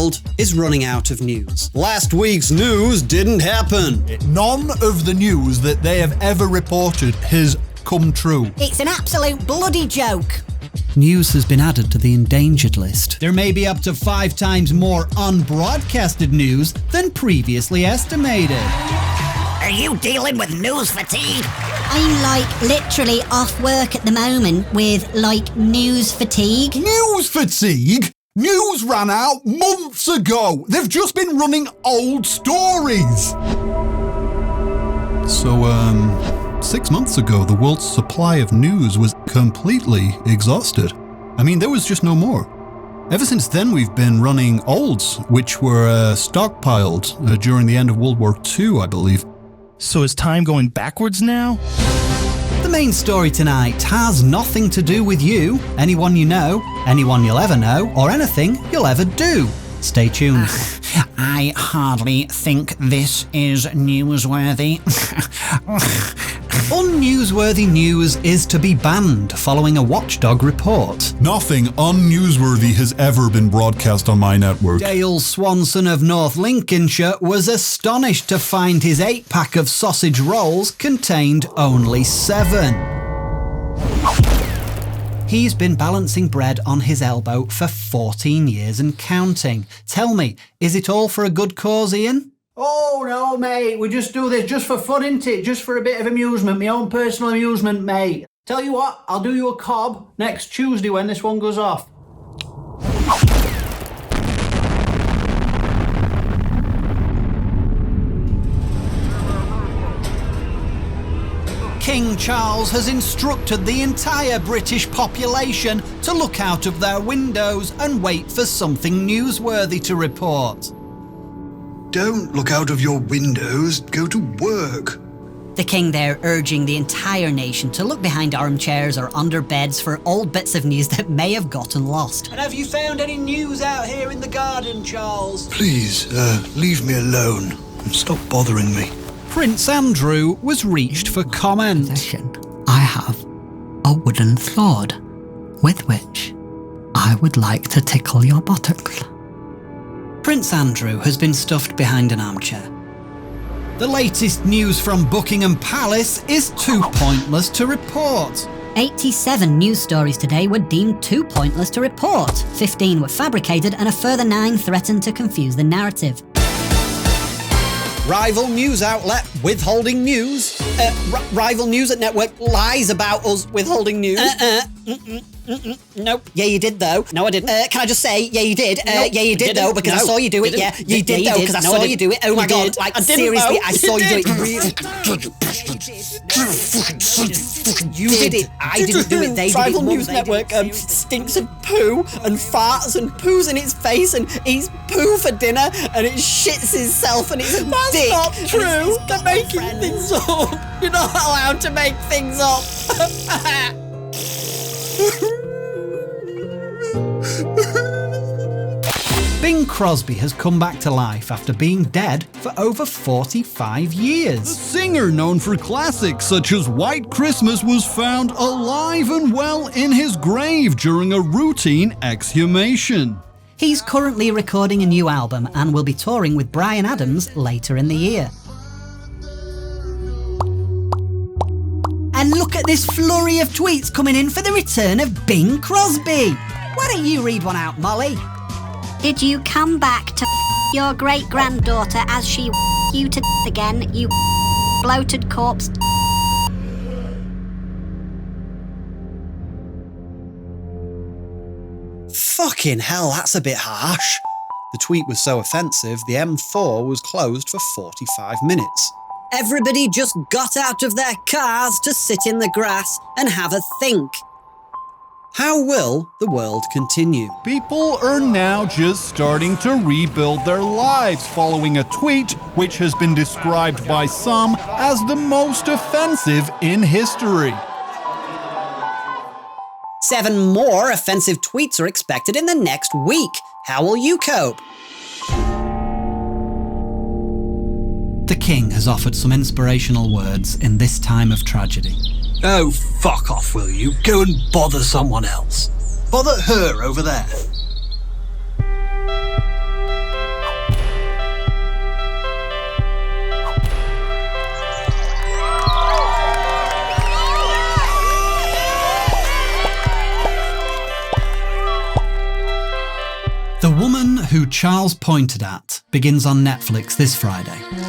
world is running out of news. Last week's news didn't happen. None of the news that they have ever reported has come true. It's an absolute bloody joke. News has been added to the endangered list. There may be up to 5 times more unbroadcasted news than previously estimated. Are you dealing with news fatigue? I'm literally off work at the moment with news fatigue. News fatigue? News ran out months ago. They've just been running old stories. So, 6 months ago, the world's supply of news was completely exhausted. I mean, there was just no more. Ever since then, we've been running olds, which were stockpiled during the end of World War II, I believe. So is time going backwards now? The main story tonight has nothing to do with you, anyone you know, anyone you'll ever know, or anything you'll ever do. Stay tuned. I hardly think this is newsworthy. Unnewsworthy news is to be banned following a watchdog report. Nothing unnewsworthy has ever been broadcast on my network. Dale Swanson of North Lincolnshire was astonished to find his 8-pack of sausage rolls contained only 7. He's been balancing bread on his elbow for 14 years and counting. Tell me, is it all for a good cause, Ian? Oh, no, mate. We just do this just for fun, innit it? Just for a bit of amusement, my own personal amusement, mate. Tell you what, I'll do you a cob next Tuesday when this one goes off. King Charles has instructed the entire British population to look out of their windows and wait for something newsworthy to report. Don't look out of your windows, go to work. The king there urging the entire nation to look behind armchairs or under beds for old bits of news that may have gotten lost. And have you found any news out here in the garden, Charles? Please, leave me alone and stop bothering me. Prince Andrew was reached for comment. I have a wooden sword with which I would like to tickle your buttocks. Prince Andrew has been stuffed behind an armchair. The latest news from Buckingham Palace is too pointless to report. 87 news stories today were deemed too pointless to report. 15 were fabricated and a further 9 threatened to confuse the narrative. Rival news outlet withholding news. Rival news network lies about us withholding news. Nope. Yeah, you did though. No, I didn't. Can I just say, yeah, you did. Nope, yeah, you did though, because I saw you do it. Yeah, you did though, because I saw you do it. Oh my god, like seriously, I saw you do it. You did it. I didn't do it. They did it. Rival news network stinks of poo and farts and poos in its face and eats poo for dinner and it shits itself and it's a dick. That's not true. They're making things up. You're not allowed to make things up. Bing Crosby has come back to life after being dead for over 45 years. The singer known for classics such as White Christmas was found alive and well in his grave during a routine exhumation. He's currently recording a new album and will be touring with Bryan Adams later in the year. And look at this flurry of tweets coming in for the return of Bing Crosby. Why don't you read one out, Molly? Did you come back to your great-granddaughter as she you to again, you bloated corpse? Fucking hell, that's a bit harsh. The tweet was so offensive, the M4 was closed for 45 minutes. Everybody just got out of their cars to sit in the grass and have a think. How will the world continue? People are now just starting to rebuild their lives following a tweet which has been described by some as the most offensive in history. 7 more offensive tweets are expected in the next week. How will you cope? The king has offered some inspirational words in this time of tragedy. Oh, fuck off, will you? Go and bother someone else. Bother her over there. Who Charles Pointed At begins on Netflix this Friday.